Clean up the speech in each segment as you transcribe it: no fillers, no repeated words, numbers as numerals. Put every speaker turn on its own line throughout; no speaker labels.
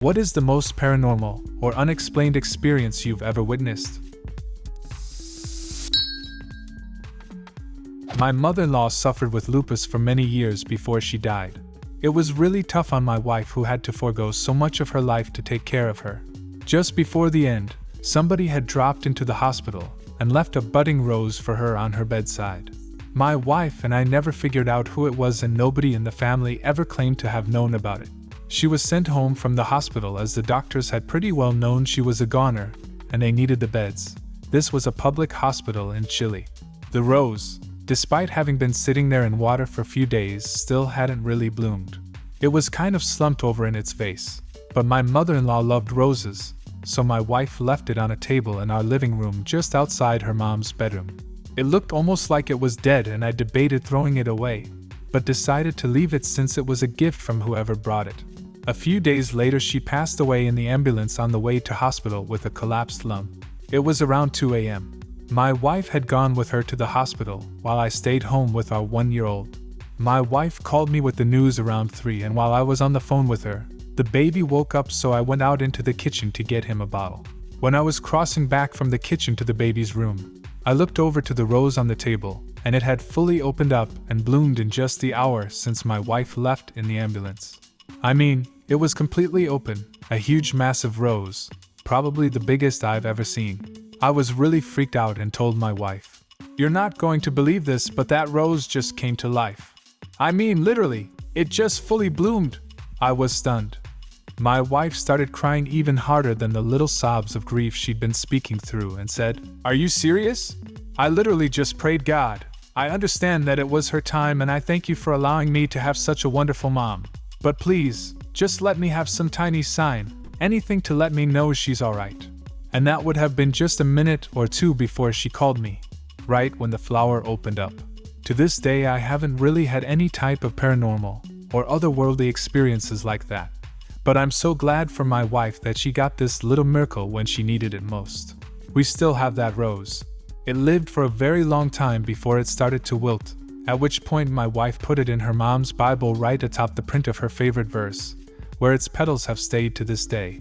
What is the most paranormal or unexplained experience you've ever witnessed? My mother-in-law suffered with lupus for many years before she died. It was really tough on my wife, who had to forego so much of her life to take care of her. Just before the end, somebody had dropped into the hospital and left a budding rose for her on her bedside. My wife and I never figured out who it was, and nobody in the family ever claimed to have known about it. She was sent home from the hospital as the doctors had pretty well known she was a goner and they needed the beds. This was a public hospital in Chile. The rose, despite having been sitting there in water for a few days, still hadn't really bloomed. It was kind of slumped over in its vase. But my mother-in-law loved roses, so my wife left it on a table in our living room just outside her mom's bedroom. It looked almost like it was dead, and I debated throwing it away, but decided to leave it since it was a gift from whoever brought it. A few days later, she passed away in the ambulance on the way to hospital with a collapsed lung. It was around 2 a.m. My wife had gone with her to the hospital while I stayed home with our 1-year-old. My wife called me with the news around 3, and while I was on the phone with her, the baby woke up, so I went out into the kitchen to get him a bottle. When I was crossing back from the kitchen to the baby's room, I looked over to the rose on the table, and it had fully opened up and bloomed in just the hour since my wife left in the ambulance. I mean, it was completely open, a huge massive rose, probably the biggest I've ever seen. I was really freaked out and told my wife, "You're not going to believe this, but that rose just came to life. I mean, literally, it just fully bloomed." I was stunned. My wife started crying even harder than the little sobs of grief she'd been speaking through and said, "Are you serious? I literally just prayed God. I understand that it was her time, and I thank you for allowing me to have such a wonderful mom. But please, just let me have some tiny sign, anything to let me know she's alright." And that would have been just a minute or two before she called me, right when the flower opened up. To this day, I haven't really had any type of paranormal or otherworldly experiences like that. But I'm so glad for my wife that she got this little miracle when she needed it most. We still have that rose. It lived for a very long time before it started to wilt, at which point my wife put it in her mom's Bible right atop the print of her favorite verse, where its petals have stayed to this day.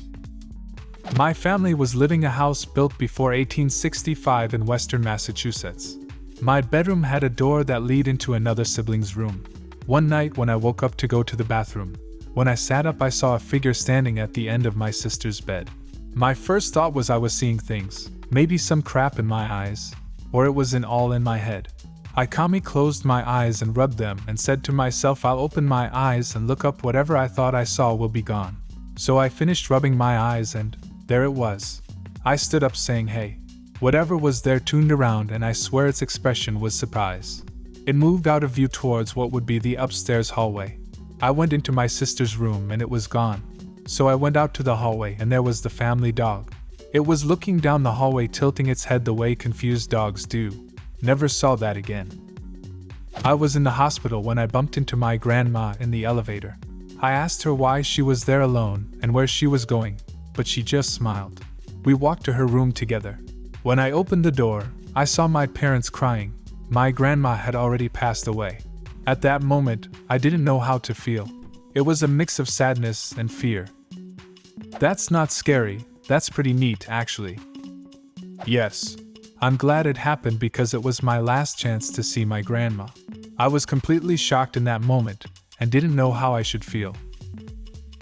My family was living in a house built before 1865 in western Massachusetts. My bedroom had a door that led into another sibling's room. One night when I woke up to go to the bathroom, when I sat up, I saw a figure standing at the end of my sister's bed. My first thought was I was seeing things, maybe some crap in my eyes, or it was all in my head. I calmly closed my eyes and rubbed them and said to myself, I'll open my eyes and look up, whatever I thought I saw will be gone. So I finished rubbing my eyes and there it was. I stood up saying, "Hey." Whatever was there turned around, and I swear its expression was surprise. It moved out of view towards what would be the upstairs hallway. I went into my sister's room and it was gone. So I went out to the hallway and there was the family dog. It was looking down the hallway, tilting its head the way confused dogs do. Never saw that again. I was in the hospital when I bumped into my grandma in the elevator. I asked her why she was there alone and where she was going, but she just smiled. We walked to her room together. When I opened the door, I saw my parents crying. My grandma had already passed away. At that moment, I didn't know how to feel. It was a mix of sadness and fear. That's not scary, that's pretty neat actually. Yes, I'm glad it happened because it was my last chance to see my grandma. I was completely shocked in that moment and didn't know how I should feel.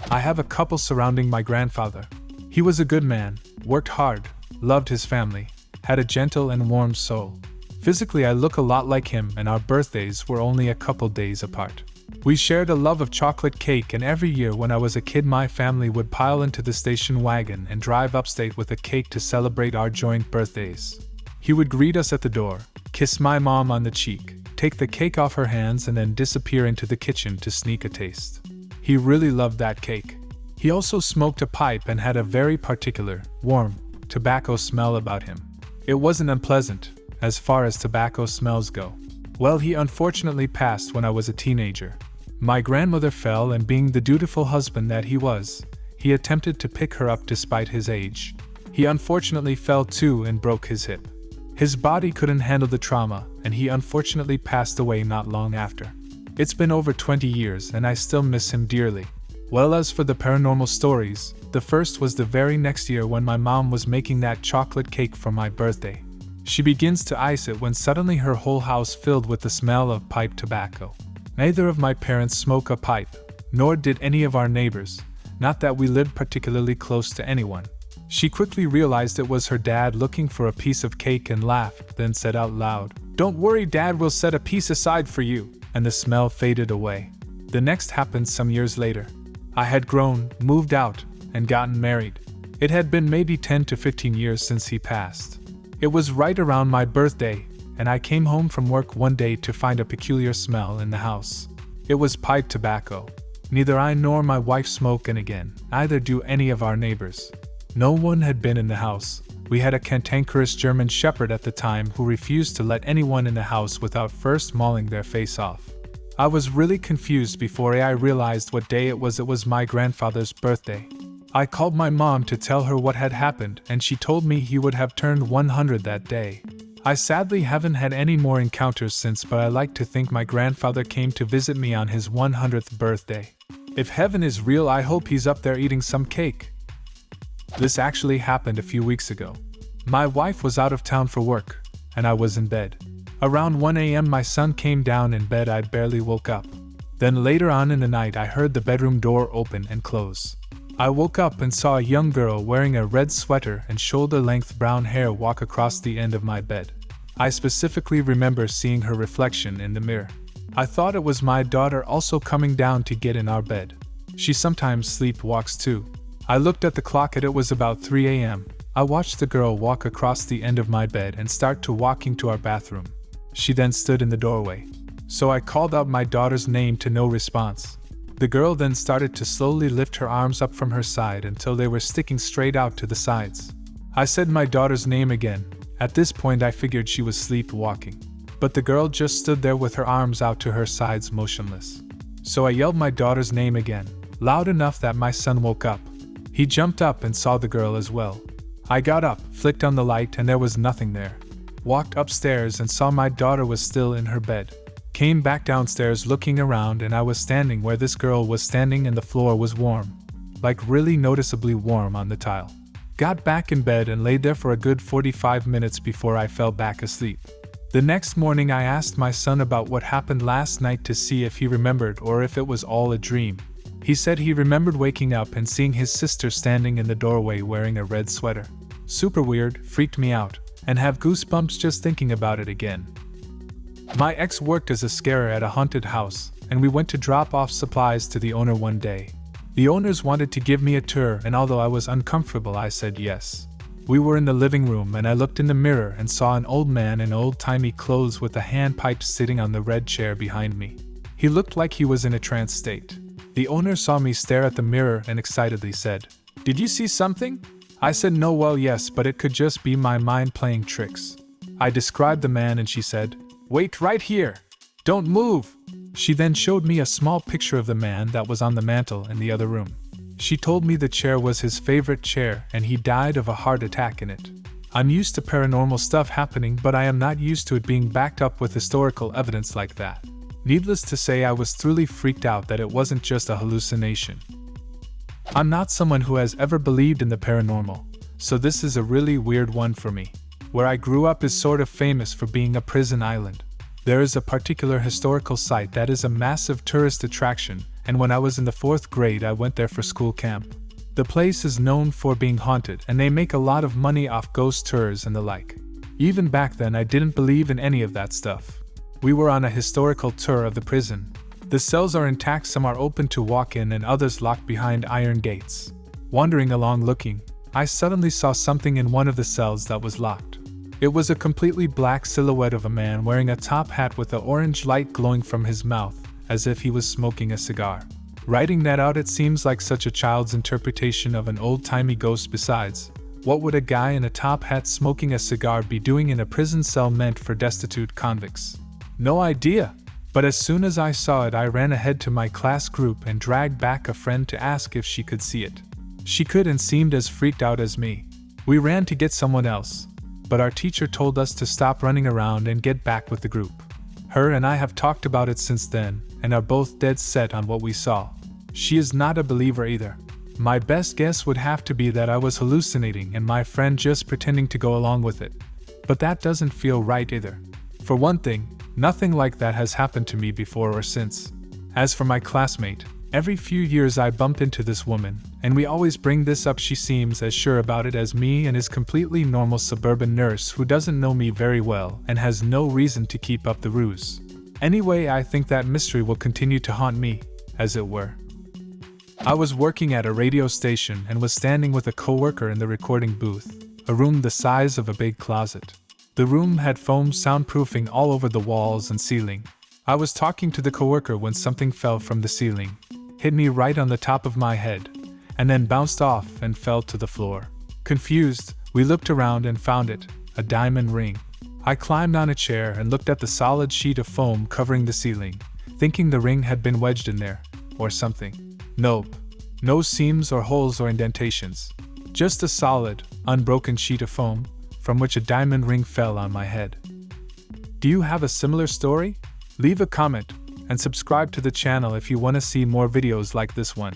I have a couple surrounding my grandfather. He was a good man, worked hard, loved his family, had a gentle and warm soul. Physically, I look a lot like him, and our birthdays were only a couple days apart. We shared a love of chocolate cake, and every year when I was a kid, my family would pile into the station wagon and drive upstate with a cake to celebrate our joint birthdays. He would greet us at the door, kiss my mom on the cheek, take the cake off her hands, and then disappear into the kitchen to sneak a taste. He really loved that cake. He also smoked a pipe and had a very particular, warm, tobacco smell about him. It wasn't unpleasant, as far as tobacco smells go. Well, he unfortunately passed when I was a teenager. My grandmother fell, and being the dutiful husband that he was, he attempted to pick her up despite his age. He unfortunately fell too and broke his hip. His body couldn't handle the trauma, and he unfortunately passed away not long after. It's been over 20 years and I still miss him dearly. Well, as for the paranormal stories, the first was the very next year when my mom was making that chocolate cake for my birthday. She begins to ice it when suddenly her whole house filled with the smell of pipe tobacco. Neither of my parents smoke a pipe, nor did any of our neighbors, not that we lived particularly close to anyone. She quickly realized it was her dad looking for a piece of cake and laughed, then said out loud, "Don't worry, Dad will set a piece aside for you," and the smell faded away. The next happened some years later. I had grown, moved out, and gotten married. It had been maybe 10 to 15 years since he passed. It was right around my birthday, and I came home from work one day to find a peculiar smell in the house. It was pipe tobacco. Neither I nor my wife smoke, and again, neither do any of our neighbors. No one had been in the house. We had a cantankerous German shepherd at the time who refused to let anyone in the house without first mauling their face off. I was really confused before I realized what day it was. It was my grandfather's birthday. I called my mom to tell her what had happened, and she told me he would have turned 100 that day. I sadly haven't had any more encounters since, but I like to think my grandfather came to visit me on his 100th birthday. If heaven is real, I hope he's up there eating some cake. This actually happened a few weeks ago. My wife was out of town for work, and I was in bed. Around 1 a.m. my son came down in bed. I barely woke up. Then later on in the night I heard the bedroom door open and close. I woke up and saw a young girl wearing a red sweater and shoulder-length brown hair walk across the end of my bed. I specifically remember seeing her reflection in the mirror. I thought it was my daughter also coming down to get in our bed. She sometimes sleepwalks too. I looked at the clock and it was about 3 a.m. I watched the girl walk across the end of my bed and start to walking to our bathroom. She then stood in the doorway. So I called out my daughter's name to no response. The girl then started to slowly lift her arms up from her side until they were sticking straight out to the sides. I said my daughter's name again. At this point I figured she was sleepwalking. But the girl just stood there with her arms out to her sides, motionless. So I yelled my daughter's name again, loud enough that my son woke up. He jumped up and saw the girl as well. I got up, flicked on the light, and there was nothing there. Walked upstairs and saw my daughter was still in her bed. Came back downstairs looking around, and I was standing where this girl was standing, and the floor was warm. Like really noticeably warm on the tile. Got back in bed and laid there for a good 45 minutes before I fell back asleep. The next morning I asked my son about what happened last night to see if he remembered or if it was all a dream. He said he remembered waking up and seeing his sister standing in the doorway wearing a red sweater. Super weird, freaked me out, and have goosebumps just thinking about it again. My ex worked as a scarer at a haunted house, and we went to drop off supplies to the owner one day. The owners wanted to give me a tour, and although I was uncomfortable, I said yes. We were in the living room, and I looked in the mirror and saw an old man in old-timey clothes with a handpipe sitting on the red chair behind me. He looked like he was in a trance state. The owner saw me stare at the mirror and excitedly said, "Did you see something?" I said no. Well, yes, but it could just be my mind playing tricks. I described the man and she said, "Wait right here. Don't move." She then showed me a small picture of the man that was on the mantel in the other room. She told me the chair was his favorite chair and he died of a heart attack in it. I'm used to paranormal stuff happening, but I am not used to it being backed up with historical evidence like that. Needless to say, I was thoroughly freaked out that it wasn't just a hallucination. I'm not someone who has ever believed in the paranormal, so this is a really weird one for me. Where I grew up is sort of famous for being a prison island. There is a particular historical site that is a massive tourist attraction, and when I was in the 4th grade I went there for school camp. The place is known for being haunted, and they make a lot of money off ghost tours and the like. Even back then I didn't believe in any of that stuff. We were on a historical tour of the prison. The cells are intact, some are open to walk in and others locked behind iron gates. Wandering along looking, I suddenly saw something in one of the cells that was locked. It was a completely black silhouette of a man wearing a top hat with an orange light glowing from his mouth, as if he was smoking a cigar. Writing that out, it seems like such a child's interpretation of an old-timey ghost. Besides, what would a guy in a top hat smoking a cigar be doing in a prison cell meant for destitute convicts? No idea. But as soon as I saw it, I ran ahead to my class group and dragged back a friend to ask if she could see it. She could and seemed as freaked out as me. We ran to get someone else, but our teacher told us to stop running around and get back with the group. Her and I have talked about it since then, and are both dead set on what we saw. She is not a believer either. My best guess would have to be that I was hallucinating and my friend just pretending to go along with it. But that doesn't feel right either. For one thing, nothing like that has happened to me before or since. As for my classmate, every few years I bump into this woman, and we always bring this up. She seems as sure about it as me and is completely normal suburban nurse who doesn't know me very well and has no reason to keep up the ruse. Anyway, I think that mystery will continue to haunt me, as it were. I was working at a radio station and was standing with a coworker in the recording booth, a room the size of a big closet. The room had foam soundproofing all over the walls and ceiling. I was talking to the coworker when something fell from the ceiling, hit me right on the top of my head, and then bounced off and fell to the floor. Confused, we looked around and found it, a diamond ring. I climbed on a chair and looked at the solid sheet of foam covering the ceiling, thinking the ring had been wedged in there, or something. Nope. No seams or holes or indentations. Just a solid, unbroken sheet of foam, from which a diamond ring fell on my head. Do you have a similar story? Leave a comment, and subscribe to the channel if you want to see more videos like this one.